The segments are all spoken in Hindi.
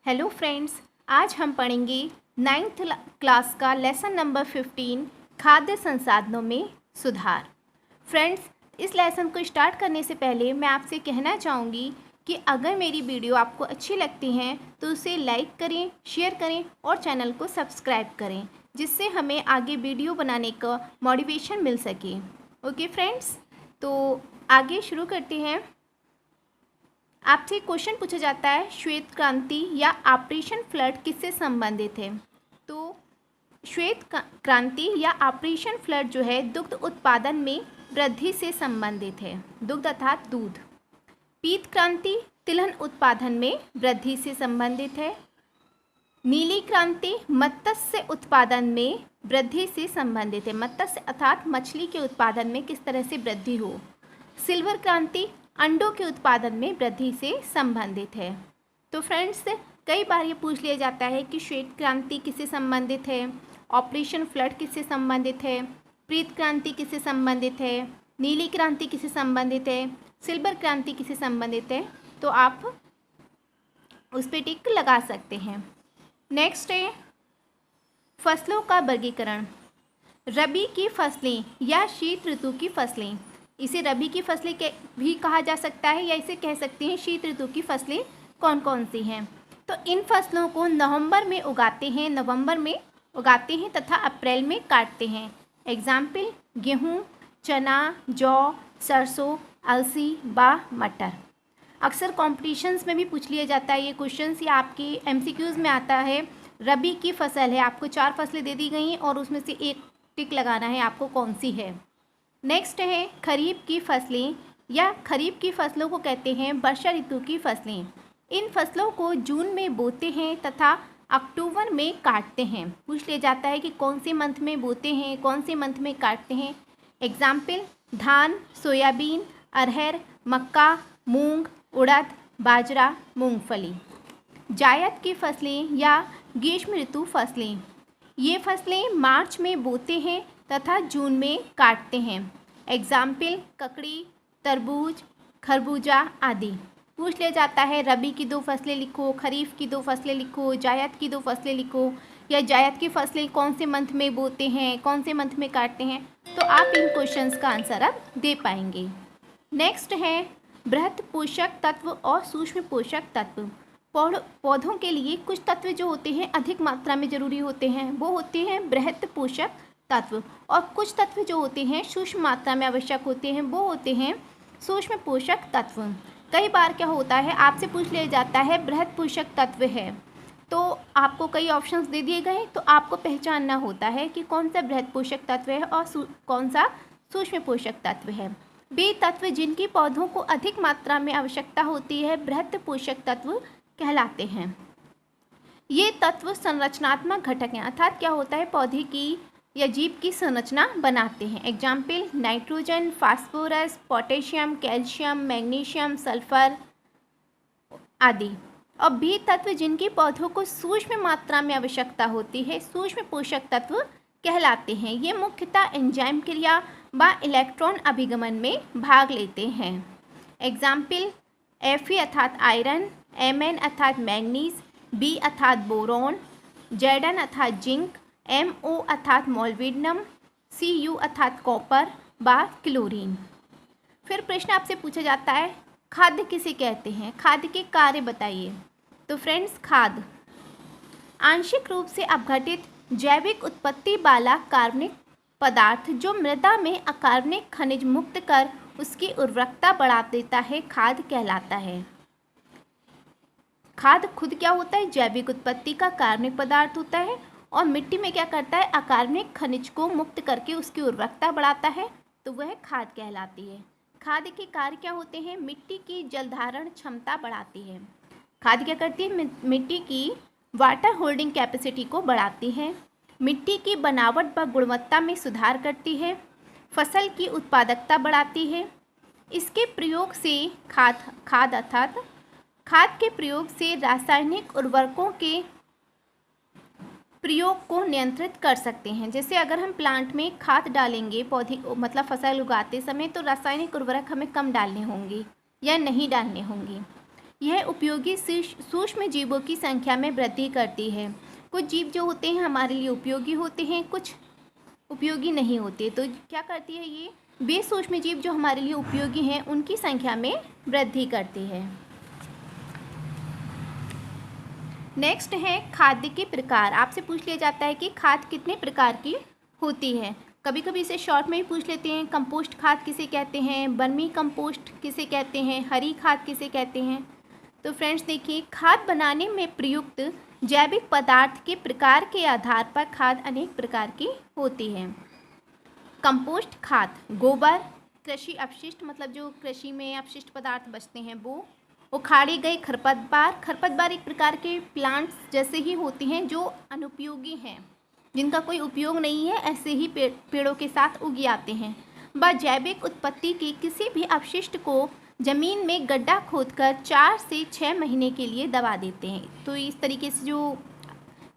हेलो फ्रेंड्स, आज हम पढ़ेंगे नाइन्थ क्लास का लेसन नंबर 15 खाद्य संसाधनों में सुधार। फ्रेंड्स, इस लेसन को स्टार्ट करने से पहले मैं आपसे कहना चाहूँगी कि अगर मेरी वीडियो आपको अच्छी लगती हैं तो उसे लाइक करें, शेयर करें और चैनल को सब्सक्राइब करें, जिससे हमें आगे वीडियो बनाने का मोटिवेशन मिल सके। ओके फ्रेंड्स, तो आगे शुरू करते हैं। आपसे क्वेश्चन पूछा जाता है, श्वेत क्रांति या ऑपरेशन फ्लड किससे संबंधित है? तो श्वेत क्रांति या ऑपरेशन फ्लड जो है दुग्ध उत्पादन में वृद्धि से संबंधित है, दुग्ध अर्थात दूध। पीत क्रांति तिलहन उत्पादन में वृद्धि से संबंधित है। नीली क्रांति मत्स्य उत्पादन में वृद्धि से संबंधित है, मत्स्य अर्थात मछली के उत्पादन में किस तरह से वृद्धि हो। सिल्वर क्रांति अंडों के उत्पादन में वृद्धि से संबंधित है। तो फ्रेंड्स, कई बार ये पूछ लिया जाता है कि श्वेत क्रांति किससे संबंधित है, ऑपरेशन फ्लड किससे संबंधित है, पीत क्रांति किससे संबंधित है, नीली क्रांति किससे संबंधित है, सिल्वर क्रांति किससे संबंधित है। तो आप उस पर टिक लगा सकते हैं। नेक्स्ट है फसलों का वर्गीकरण। रबी की फसलें या शीत ऋतु की फसलें, इसे रबी की फसलें भी कहा जा सकता है या इसे कह सकते हैं शीत ऋतु की फसलें कौन कौन सी हैं। तो इन फसलों को नवंबर में उगाते हैं तथा अप्रैल में काटते हैं। एग्जाम्पल गेहूँ, चना, जौ, सरसों, अलसी, मटर। अक्सर कॉम्पिटिशन्स में भी पूछ लिया जाता है ये क्वेश्चंस, या आपके एमसीक्यूज़ में आता है। रबी की फसल है, आपको 4 फसलें दे दी गई हैं और उसमें से एक टिक लगाना है आपको कौन सी है। नेक्स्ट है खरीफ की फसलें या खरीफ की फसलों को कहते हैं वर्षा ऋतु की फसलें। इन फसलों को जून में बोते हैं तथा अक्टूबर में काटते हैं। पूछ लिया जाता है कि कौन से मंथ में बोते हैं, कौन से मंथ में काटते हैं। एग्जाम्पल धान, सोयाबीन, अरहर, मक्का, मूंग, उड़द, बाजरा, मूंगफली। जायद की फसलें या ग्रीष्म ऋतु फसलें, ये फसलें मार्च में बोते हैं तथा जून में काटते हैं। एग्जाम्पल ककड़ी, तरबूज, खरबूजा आदि। पूछ लिया जाता है रबी की 2 फसलें लिखो, खरीफ की 2 फसलें लिखो, जायद की 2 फसलें लिखो, या जायद की फसलें कौन से मंथ में बोते हैं, कौन से मंथ में काटते हैं। तो आप इन क्वेश्चंस का आंसर अब दे पाएंगे। नेक्स्ट है बृहत पोषक तत्व और सूक्ष्म पोषक तत्व। पौधों के लिए कुछ तत्व जो होते हैं अधिक मात्रा में जरूरी होते हैं, वो होते हैं बृहत पोषक तत्व, और कुछ तत्व जो होते हैं सूक्ष्म मात्रा में आवश्यक होते हैं, वो होते हैं सूक्ष्म पोषक तत्व। कई बार क्या होता है, आपसे पूछ लिया जाता है बृहत पोषक तत्व है, तो आपको कई ऑप्शंस दे दिए गए, तो आपको पहचानना होता है कि कौन सा बृहत पोषक तत्व है और कौन सा सूक्ष्म पोषक तत्व है। वे तत्व जिनकी पौधों को अधिक मात्रा में आवश्यकता होती है बृहत पोषक तत्व कहलाते हैं। ये तत्व संरचनात्मक घटक हैं, अर्थात क्या होता है पौधे की या जीव की संरचना बनाते हैं। Example nitrogen, phosphorus, potassium, calcium, magnesium, sulphur आदि। और भी तत्व जिनकी पौधों को सूक्ष्म मात्रा में आवश्यकता होती है सूक्ष्म पोषक तत्व कहलाते हैं। ये मुख्यतः एंजाइम क्रिया व इलेक्ट्रॉन अभिगमन में भाग लेते हैं। एग्जाम्पल Fe अर्थात आयरन, Mn अर्थात मैग्नीज, B अर्थात बोरॉन, Zn अर्थात जिंक, Mo अर्थात मोलिब्डेनम, Cu अर्थात कॉपर व क्लोरीन। फिर प्रश्न आपसे पूछा जाता है खाद्य किसे कहते हैं, खाद्य के कार्य बताइए। तो फ्रेंड्स, खाद्य आंशिक रूप से अपघटित जैविक उत्पत्ति वाला कार्बनिक पदार्थ जो मृदा में अकार्बनिक खनिज मुक्त कर उसकी उर्वरकता बढ़ा देता है, खाद्य कहलाता है। खाद्य खुद क्या होता है, जैविक उत्पत्ति का कार्बनिक पदार्थ होता है और मिट्टी में क्या करता है, अकार्बनिक खनिज को मुक्त करके उसकी उर्वरकता बढ़ाता है, तो वह खाद्य कहलाती है। खाद्य के कार्य क्या होते हैं, मिट्टी की जल धारण क्षमता बढ़ाती है। खाद्य क्या करती है, मिट्टी की वाटर होल्डिंग कैपेसिटी को बढ़ाती है, मिट्टी की बनावट व गुणवत्ता में सुधार करती है, फसल की उत्पादकता बढ़ाती है। इसके प्रयोग से खाद अर्थात खाद के प्रयोग से रासायनिक उर्वरकों के प्रयोग को नियंत्रित कर सकते हैं। जैसे अगर हम प्लांट में खाद डालेंगे पौधे मतलब फसल उगाते समय, तो रासायनिक उर्वरक हमें कम डालने होंगे या नहीं डालने होंगे। यह उपयोगी सूक्ष्म जीवों की संख्या में वृद्धि करती है। कुछ जीव जो होते हैं हमारे लिए उपयोगी होते हैं, कुछ उपयोगी नहीं होते। तो क्या करती है ये, वे सूक्ष्म जीव जो हमारे लिए उपयोगी हैं उनकी संख्या में वृद्धि करती है। नेक्स्ट है खाद्य के प्रकार। आपसे पूछ लिया जाता है कि खाद कितने प्रकार की होती है। कभी कभी इसे शॉर्ट में ही पूछ लेते हैं। कंपोस्ट खाद किसे कहते हैं, वर्मी कंपोस्ट किसे कहते हैं, हरी खाद किसे कहते हैं। तो फ्रेंड्स देखिए, खाद बनाने में प्रयुक्त जैविक पदार्थ के प्रकार के आधार पर खाद अनेक प्रकार की होती है। कंपोस्ट खाद गोबर, कृषि अपशिष्ट मतलब जो कृषि में अपशिष्ट पदार्थ बचते हैं वो, उखाड़े गए खरपतवार एक प्रकार के प्लांट्स जैसे ही होती हैं जो अनुपयोगी हैं, जिनका कोई उपयोग नहीं है, ऐसे ही पेड़ों के साथ उग आते हैं। व जैविक उत्पत्ति के किसी भी अपशिष्ट को ज़मीन में गड्ढा खोदकर 4 से 6 महीने के लिए दबा देते हैं। तो इस तरीके से जो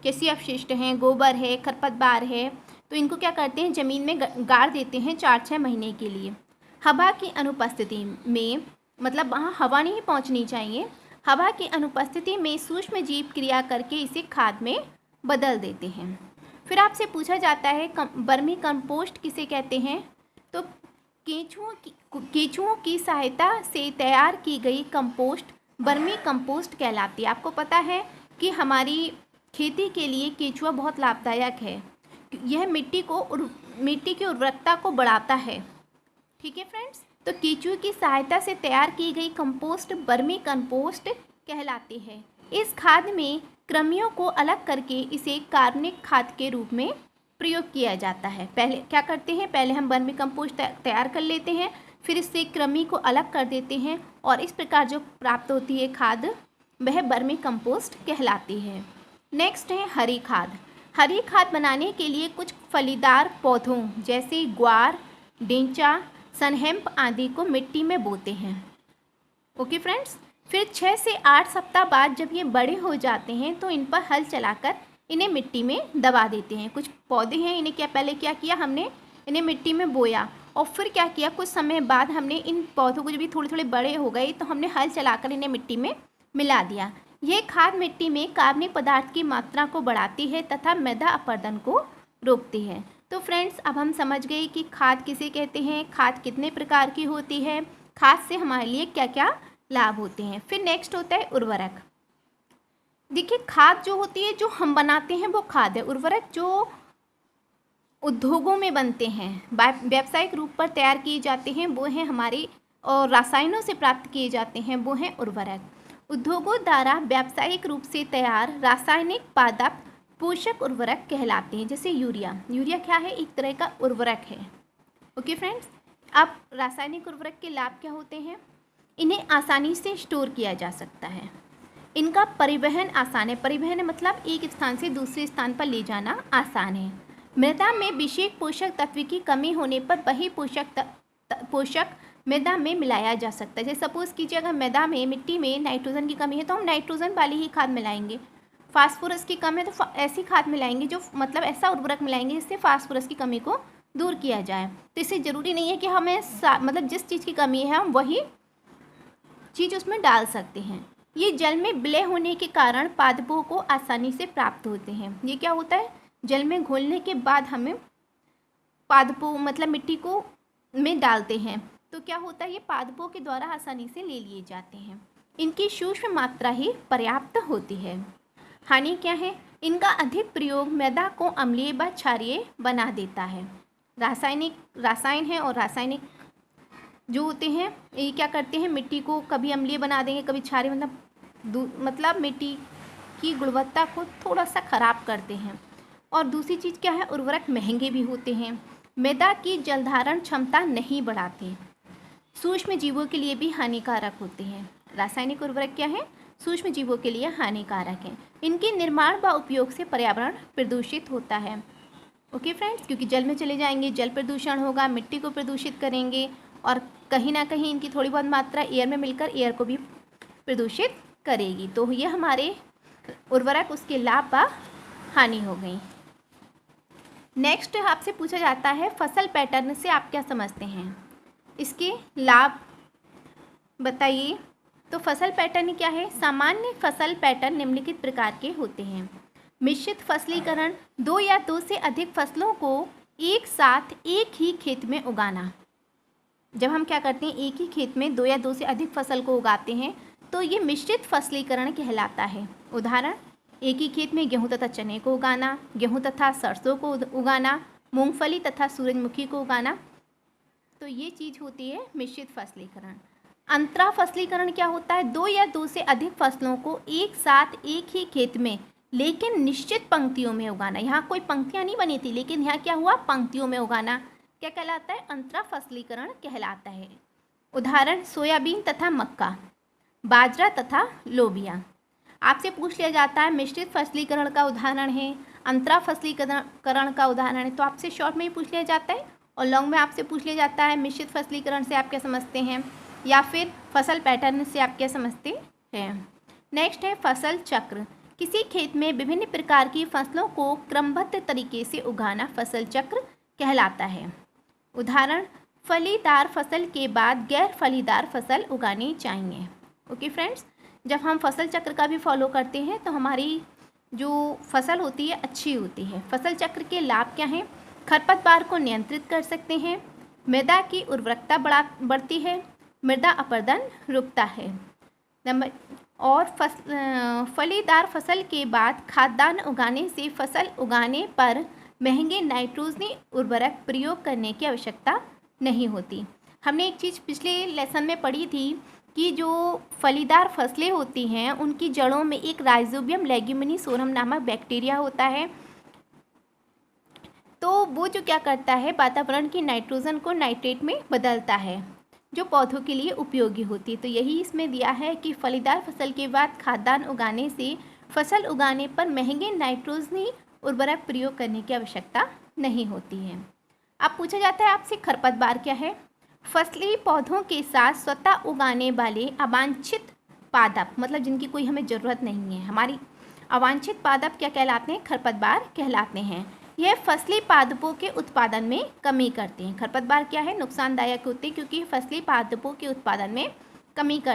कृषि अपशिष्ट हैं, गोबर है, खरपतवार है, तो इनको क्या करते हैं, ज़मीन में गाड़ देते हैं 4-6 महीने के लिए। हवा की अनुपस्थिति में, मतलब वहाँ हवा नहीं पहुँचनी चाहिए, हवा की अनुपस्थिति में सूक्ष्म जीव क्रिया करके इसे खाद में बदल देते हैं। फिर आपसे पूछा जाता है वर्मी कंपोस्ट किसे कहते हैं। तो केंचुओं की सहायता से तैयार की गई कंपोस्ट वर्मी कंपोस्ट कहलाती है। आपको पता है कि हमारी खेती के लिए केंचुआ बहुत लाभदायक है। यह मिट्टी की उर्वरकता को बढ़ाता है। ठीक है फ्रेंड्स, तो केंचुए की सहायता से तैयार की गई कंपोस्ट वर्मी कंपोस्ट कहलाती है। इस खाद में कृमियों को अलग करके इसे कार्बनिक खाद के रूप में प्रयोग किया जाता है। पहले क्या करते हैं, पहले हम वर्मी कंपोस्ट तैयार कर लेते हैं, फिर इससे कृमि को अलग कर देते हैं और इस प्रकार जो प्राप्त होती है खाद वह वर्मी कंपोस्ट कहलाती है। नेक्स्ट है हरी खाद। हरी खाद बनाने के लिए कुछ फलीदार पौधों जैसे ग्वार, डेंचा, सनहेम्प आदि को मिट्टी में बोते हैं। ओके फ्रेंड्स, फिर 6 से 8 सप्ताह बाद जब ये बड़े हो जाते हैं तो इन पर हल चलाकर इन्हें मिट्टी में दबा देते हैं। कुछ पौधे हैं, इन्हें क्या किया हमने, इन्हें मिट्टी में बोया और फिर क्या किया, कुछ समय बाद हमने इन पौधों को जब भी थोड़े थोड़े बड़े हो गए तो हमने हल चलाकर इन्हें मिट्टी में मिला दिया। ये खाद मिट्टी में कार्बनिक पदार्थ की मात्रा को बढ़ाती है तथा मृदा अपरदन को रोकती है। तो फ्रेंड्स, अब हम समझ गए कि खाद किसे कहते हैं, खाद कितने प्रकार की होती है, खाद से हमारे लिए क्या क्या लाभ होते हैं। फिर नेक्स्ट होता है उर्वरक। देखिए, खाद जो होती है जो हम बनाते हैं वो खाद है। उर्वरक जो उद्योगों में बनते हैं, व्यावसायिक रूप पर तैयार किए जाते हैं वो हैं हमारे, और रासायनों से प्राप्त किए जाते हैं वो हैं उर्वरक। उद्योगों द्वारा व्यावसायिक रूप से तैयार रासायनिक पादप पोषक उर्वरक कहलाते हैं। जैसे यूरिया क्या है, एक तरह का उर्वरक है। ओके फ्रेंड्स, अब रासायनिक उर्वरक के लाभ क्या होते हैं, इन्हें आसानी से स्टोर किया जा सकता है, इनका परिवहन आसान है। परिवहन मतलब एक स्थान से दूसरे स्थान पर ले जाना आसान है। मृदा में विशेष पोषक तत्व की कमी होने पर वही पोषक मृदा में मिलाया जा सकता है। जैसे सपोज कीजिए अगर मृदा में, मिट्टी में नाइट्रोजन की कमी है तो हम नाइट्रोजन वाली ही खाद मिलाएंगे। फास्फोरस की कमी है तो ऐसी खाद मिलाएंगे, जो मतलब ऐसा उर्वरक मिलाएंगे जिससे फास्फोरस की कमी को दूर किया जाए। तो इससे ज़रूरी नहीं है कि हमें मतलब जिस चीज़ की कमी है हम वही चीज़ उसमें डाल सकते हैं। ये जल में विलय होने के कारण पादपों को आसानी से प्राप्त होते हैं। ये क्या होता है, जल में घोलने के बाद हमें पादपों मतलब मिट्टी को में डालते हैं तो क्या होता है, ये पादपों के द्वारा आसानी से ले लिए जाते हैं। इनकी सूक्ष्म मात्रा ही पर्याप्त होती है। हानि क्या है, इनका अधिक प्रयोग मृदा को अम्लीय व क्षारीय बना देता है। रासायन है और रासायनिक जो होते हैं ये क्या करते हैं, मिट्टी को कभी अम्लीय बना देंगे, कभी क्षारीय, मतलब मिट्टी की गुणवत्ता को थोड़ा सा ख़राब करते हैं। और दूसरी चीज़ क्या है, उर्वरक महंगे भी होते हैं, मृदा की जलधारण क्षमता नहीं बढ़ाते, सूक्ष्म जीवों के लिए भी हानिकारक होते हैं। रासायनिक उर्वरक क्या है, सूक्ष्म जीवों के लिए हानिकारक है। इनके निर्माण व उपयोग से पर्यावरण प्रदूषित होता है। ओके फ्रेंड्स, क्योंकि जल में चले जाएंगे, जल प्रदूषण होगा, मिट्टी को प्रदूषित करेंगे और कहीं ना कहीं इनकी थोड़ी बहुत मात्रा एयर में मिलकर एयर को भी प्रदूषित करेगी। तो ये हमारे उर्वरक उसके लाभ व हानि हो गई। नेक्स्ट आपसे पूछा जाता है फसल पैटर्न से आप क्या समझते हैं, इसके लाभ बताइए। तो फसल पैटर्न क्या है? सामान्य फसल पैटर्न निम्नलिखित प्रकार के होते हैं। मिश्रित फसलीकरण, 2 या 2 से अधिक फसलों को एक साथ एक ही खेत में उगाना। जब हम क्या करते हैं, एक ही खेत में 2 या 2 से अधिक फसल को उगाते हैं तो ये मिश्रित फसलीकरण कहलाता है। उदाहरण, एक ही खेत में गेहूं तथा चने को उगाना, गेहूं तथा सरसों को उगाना, मूंगफली तथा सूरजमुखी को उगाना। तो ये चीज़ होती है मिश्रित फसलीकरण। अंतरा फसलीकरण क्या होता है? 2 या 2 से अधिक फसलों को एक साथ एक ही खेत में लेकिन निश्चित पंक्तियों में उगाना। यहाँ कोई पंक्तियाँ नहीं बनी थी, लेकिन यहाँ क्या हुआ, पंक्तियों में उगाना। क्या कहलाता है? अंतरा फसलीकरण कहलाता है। उदाहरण, सोयाबीन तथा मक्का, बाजरा तथा लोबिया। आपसे पूछ लिया जाता है मिश्रित फसलीकरण का उदाहरण है, अंतरा फसलीकरण का उदाहरण है, तो आपसे शॉर्ट में ही पूछ लिया जाता है और लॉन्ग में आपसे पूछ लिया जाता है मिश्रित फसलीकरण से आप क्या समझते हैं या फिर फसल पैटर्न से आप क्या समझते हैं। नेक्स्ट है फसल चक्र। किसी खेत में विभिन्न प्रकार की फसलों को क्रमबद्ध तरीके से उगाना फसल चक्र कहलाता है। उदाहरण, फलीदार फसल के बाद गैर फलीदार फसल उगानी चाहिए। ओके फ्रेंड्स, जब हम फसल चक्र का भी फॉलो करते हैं तो हमारी जो फसल होती है अच्छी होती है। फसल चक्र के लाभ क्या हैं? खरपतवार को नियंत्रित कर सकते हैं, मृदा की उर्वरकता बढ़ती है, मृदा अपरदन रुकता है। और फलीदार फसल के बाद खाद्यान्न उगाने से फसल उगाने पर महंगे नाइट्रोजनी उर्वरक प्रयोग करने की आवश्यकता नहीं होती। हमने एक चीज़ पिछले लेसन में पढ़ी थी कि जो फलीदार फसलें होती हैं उनकी जड़ों में एक राइजोबियम लेग्यूमिनिसोरम नामक बैक्टीरिया होता है। तो वो जो क्या करता है, वातावरण की नाइट्रोजन को नाइट्रेट में बदलता है, जो पौधों के लिए उपयोगी होती है। तो यही इसमें दिया है कि फलीदार फसल के बाद खाद्यान्न उगाने से फसल उगाने पर महंगे नाइट्रोजनी उर्वरक प्रयोग करने की आवश्यकता नहीं होती है। अब पूछा जाता है आपसे खरपतवार क्या है? फसली पौधों के साथ स्वतः उगाने वाले अवांछित पादप, मतलब जिनकी कोई हमें ज़रूरत नहीं है, हमारी अवांछित पादप क्या कहलाते हैं? खरपतवार कहलाते हैं। यह फसली पादपों के उत्पादन में कमी करते हैं। खरपतवार क्या है? नुकसानदायक होते हैं क्योंकि फसली पादपों के उत्पादन में कमी करते हैं।